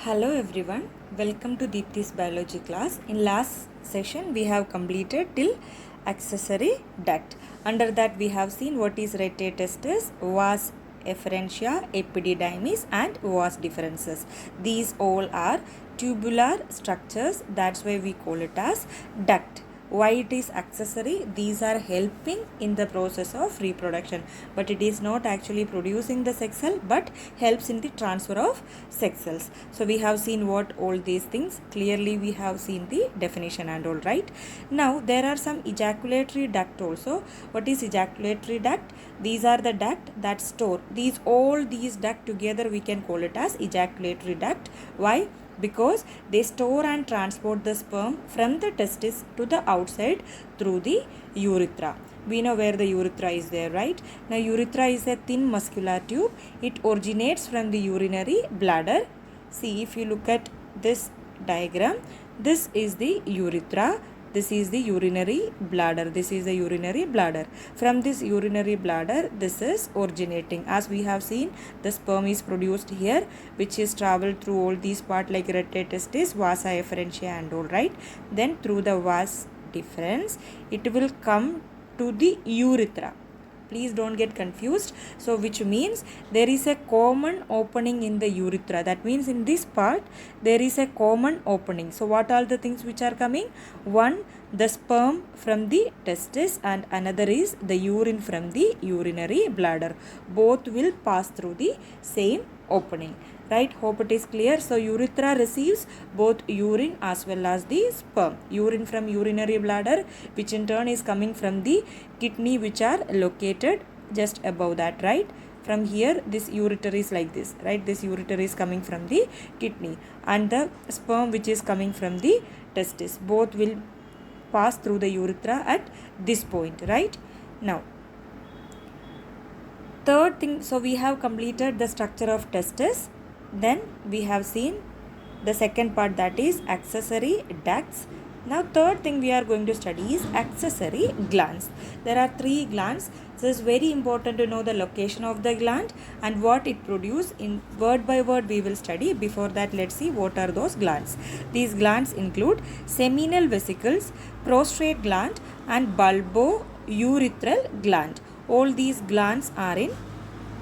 Hello everyone, welcome to Deepti's biology class. In last session we have completed till accessory duct. Under that we have seen what is rete testis, vas efferentia, epididymis and vas deferens. These all are tubular structures, that's why we call it as duct. Why it is accessory? These are helping in the process of reproduction, but it is not actually producing the sex cell but helps in the transfer of sex cells. So we have seen what all these things, clearly we have seen the definition and all, right? Now there are some ejaculatory duct also. What is ejaculatory duct? These are the duct that store all these duct together, we can call it as ejaculatory duct. Why? Because they store and transport the sperm from the testis to the outside through the urethra. We know where the urethra is there, right? Now urethra is a thin muscular tube. It originates from the urinary bladder. See, if you look at this diagram, this is the urethra. This is the urinary bladder. This is the urinary bladder. From this urinary bladder, this is originating. As we have seen, the sperm is produced here, which is traveled through all these parts like rete testis, vasa efferentia and all, right? Then through the vas deferens, it will come to the urethra. Please don't get confused. So which means there is a common opening in the urethra. That means in this part there is a common opening. So what are the things which are coming? One, the sperm from the testis, and another is the urine from the urinary bladder. Both will pass through the same opening, right? Hope it is clear. So urethra receives both urine as well as the sperm. Urine from urinary bladder, which in turn is coming from the kidney, which are located just above that, right? From here this ureter is like this, right? This ureter is coming from the kidney, and the sperm which is coming from the testis, both will pass through the urethra at this point, right? Now third thing, so we have completed the structure of testis. Then we have seen the second part, that is accessory ducts. Now third thing we are going to study is accessory glands. There are three glands. So it's very important to know the location of the gland and what it produces. In word by word we will study. Before that, let's see what are those glands. These glands include seminal vesicles, prostrate gland and bulbourethral gland. All these glands are in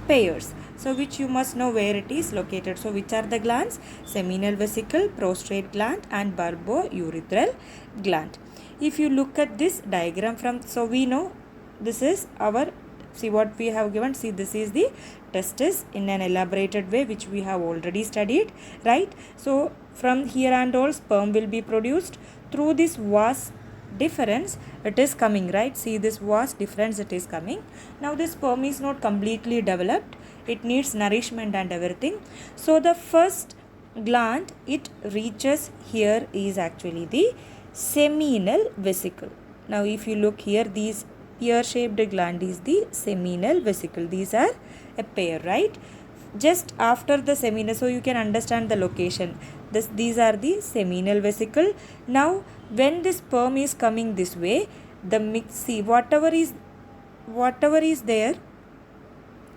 pairs. So which you must know where it is located. So which are the glands? Seminal vesicle, prostrate gland and bulbourethral gland. If you look at this diagram from, so we know this is our, see what we have given. See, this is the testis in an elaborated way, which we have already studied, right? So from here and all, sperm will be produced through this vas deferens. It is coming, right? See, this vas deferens, it is coming. Now this sperm is not completely developed. It needs nourishment and everything. So the first gland it reaches here is actually the seminal vesicle. Now if you look here, these pear shaped gland is the seminal vesicle. These are a pair, right? Just after the seminal, so you can understand the location. These are the seminal vesicle. Now when this sperm is coming this way, the mix, see, whatever is there,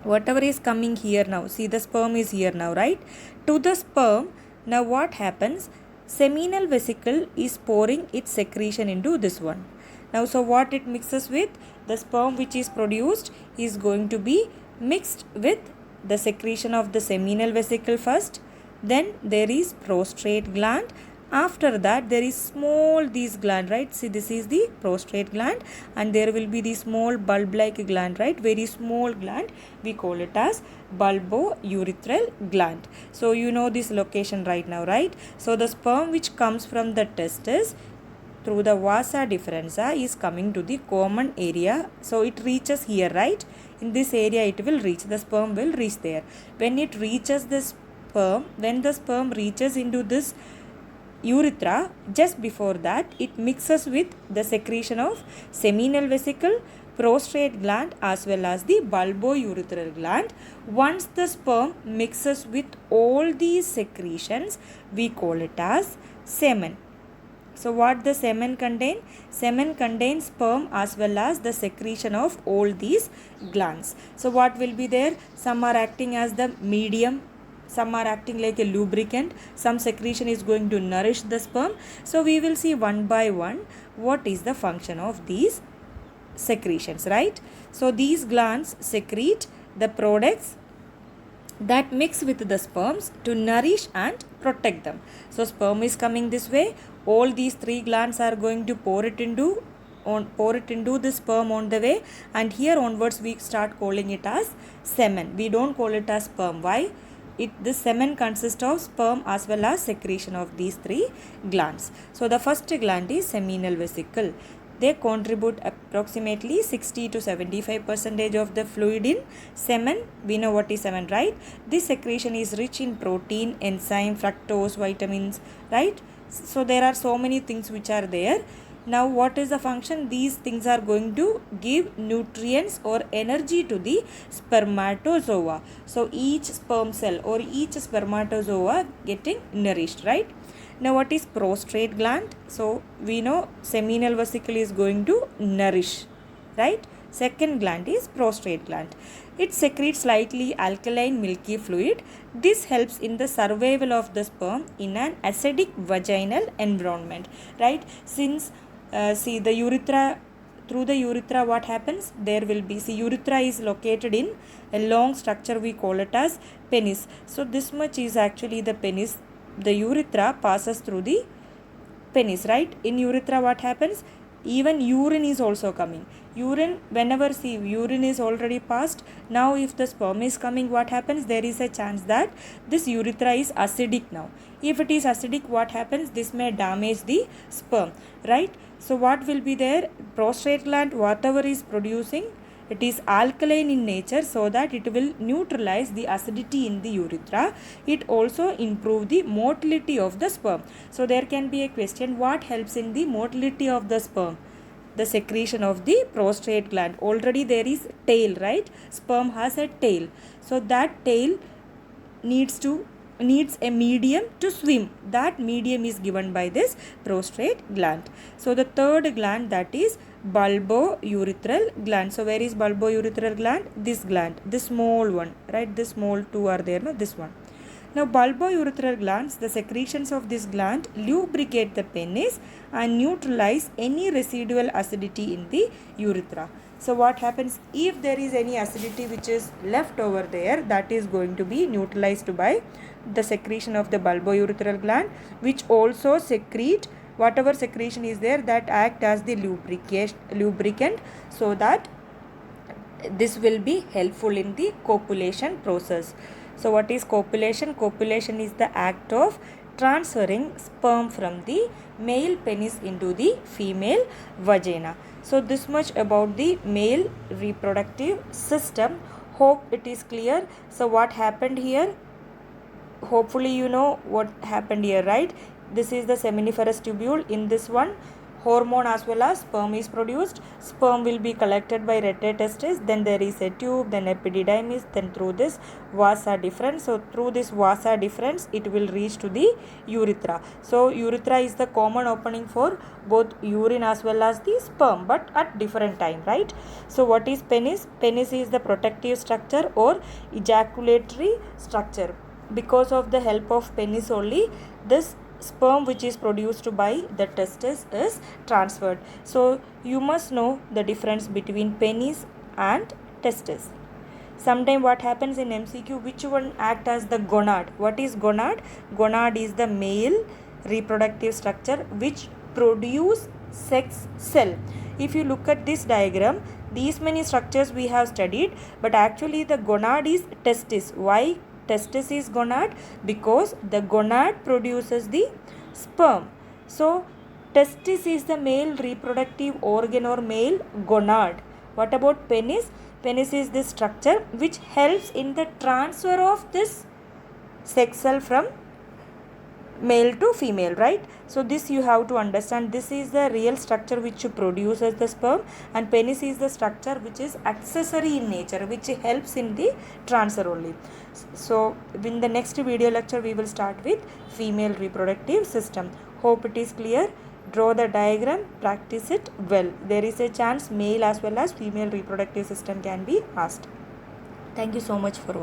whatever is coming here now, see, the sperm is here now, right? To the sperm, now what happens? Seminal vesicle is pouring its secretion into this one. Now so what it mixes with? The sperm which is produced is going to be mixed with the secretion of the seminal vesicle first. Then there is prostrate gland. After that there is small these gland, right? See, this is the prostrate gland and there will be the small bulb like gland, right? Very small gland. We call it as bulbourethral gland. So you know this location right now, right? So the sperm which comes from the testis through the vasa deferentia is coming to the common area. So it reaches here, right? In this area it will reach, the sperm will reach there. When it reaches the sperm, when the sperm reaches into this urethra, just before that it mixes with the secretion of seminal vesicle, prostrate gland as well as the bulbourethral gland. Once the sperm mixes with all these secretions, we call it as semen. So what the semen contain? Semen contains sperm as well as the secretion of all these glands. So what will be there? Some are acting as the medium some are acting like a lubricant, some secretion is going to nourish the sperm. So we will see one by one what is the function of these secretions, right? So these glands secrete the products that mix with the sperms to nourish and protect them. So sperm is coming this way, all these three glands are going to pour it into the sperm on the way, and here onwards we start calling it as semen. We don't call it as sperm. Why? This semen consists of sperm as well as secretion of these three glands. So the first gland is seminal vesicle. They contribute approximately 60 to 75% of the fluid in semen. We know what is semen, right? This secretion is rich in protein, enzyme, fructose, vitamins, right? So there are so many things which are there. Now what is the function? These things are going to give nutrients or energy to the spermatozoa. So each sperm cell or each spermatozoa getting nourished, right? Now what is prostrate gland? So we know seminal vesicle is going to nourish, right? Second gland is prostrate gland. It secretes slightly alkaline milky fluid. This helps in the survival of the sperm in an acidic vaginal environment, right? Since see the urethra, through the urethra what happens? There will be, see, urethra is located in a long structure, we call it as penis. So this much is actually the penis. The urethra passes through the penis, right? In urethra what happens? Even urine is also coming. Urine, whenever, see, urine is already passed. Now if the sperm is coming, what happens? There is a chance that this urethra is acidic now. If it is acidic, what happens? This may damage the sperm, right? So what will be there? Prostrate gland, whatever is producing, it is alkaline in nature, so that it will neutralize the acidity in the urethra. It also improve the motility of the sperm. So there can be a question, what helps in the motility of the sperm? The secretion of the prostrate gland. Already there is tail, right? Sperm has a tail. So that tail needs a medium to swim. That medium is given by this prostrate gland. So the third gland, that is bulbourethral gland. So where is bulbourethral gland? This gland, this small one, right? This small two are there, no? This one. Now bulbourethral glands, the secretions of this gland lubricate the penis and neutralize any residual acidity in the urethra. So what happens? If there is any acidity which is left over there, that is going to be neutralized by the secretion of the bulbourethral gland, which also secrete whatever secretion is there, that act as the lubricant, so that this will be helpful in the copulation process. So what is copulation? Copulation is the act of transferring sperm from the male penis into the female vagina. So this much about the male reproductive system. Hope it is clear. So what happened here? Hopefully you know what happened here, right? This is the seminiferous tubule. In this one, hormone as well as sperm is produced. Sperm will be collected by rete testis. Then there is a tube, then epididymis, then through this vasa deferens. So through this vasa deferens, it will reach to the urethra. So urethra is the common opening for both urine as well as the sperm, but at different time, right? So what is penis? Penis is the protective structure or ejaculatory structure. Because of the help of penis only, this sperm which is produced by the testis is transferred. So you must know the difference between penis and testis. Sometime what happens in MCQ, which one act as the gonad? What is gonad? Gonad is the male reproductive structure which produce sex cell. If you look at this diagram, these many structures we have studied, but actually the gonad is testis. Why testis is gonad? Because the gonad produces the sperm. So testis is the male reproductive organ or male gonad. What about penis? Penis is this structure which helps in the transfer of this sex cell from male to female, right? So this you have to understand. This is the real structure which produces the sperm, and penis is the structure which is accessory in nature, which helps in the transfer only. So in the next video lecture we will start with female reproductive system. Hope it is clear. Draw the diagram, practice it well. There is a chance male as well as female reproductive system can be asked. Thank you so much for watching.